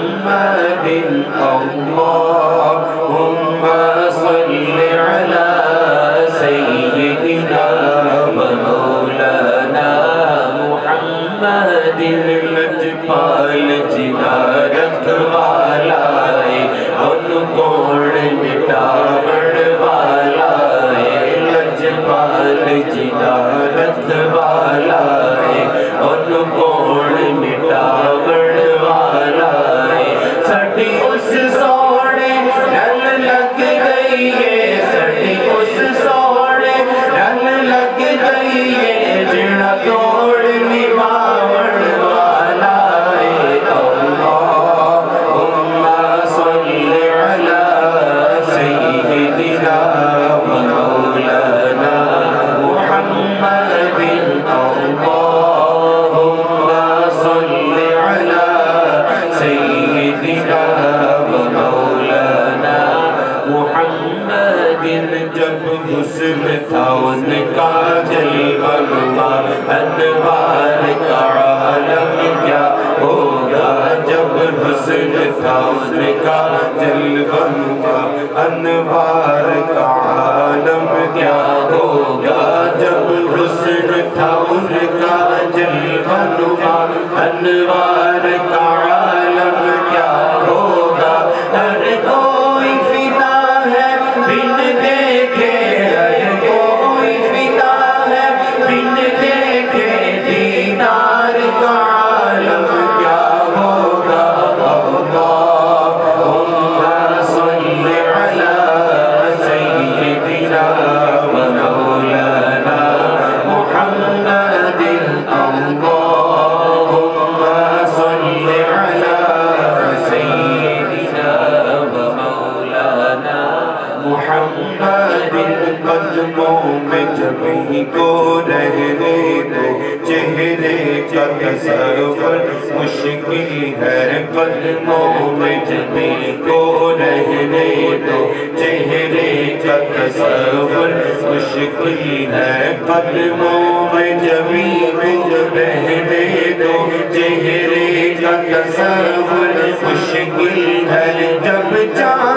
محمد اللهم صل على سيدنا ومولانا محمد لجپال جنارت والا ہے ان کوڑ مٹاون والا ہے لجپال جنارت والا ہے ان کوڑ مٹاون والا ہے ساڈی اس سونے نل لگ گئی ہے ساڈی اس سونے نل لگ گئی ہے جڑا توڑ نبھاون والا ہے اللہم صل علی سیدنا ومولانا محمد اللہم صل علی سیدنا ومولانا محمد جب حسن تھا ان کا جلوہ نما انوار کا عالم کیا ہوگا جب حسن تھا ان کا جلوہ نما انوار کا عالم کیا ہوگا جب حسن تھا ان کا جلوہ نما انوار کا عالم کیا ہوگا ہر کوئی فدا ہے بن دیکھے ہر کوئی فدا ہے بن دیکھے دیدار کا عالم کیا ہوگا اللہم صل علی سیدنا ومولانا محمد اللہم صل علی سیدنا ومولانا محمد قدموں میں جبھی کو رہنے دو چہرے کا تصور مشکل ہے قدموں میں جبھی کو رہنے دو چہرے کا تصور مشکل ہے قدموں میں جبھی کو رہنے دو چہرے کا تصور مشکل ہے جب چاہ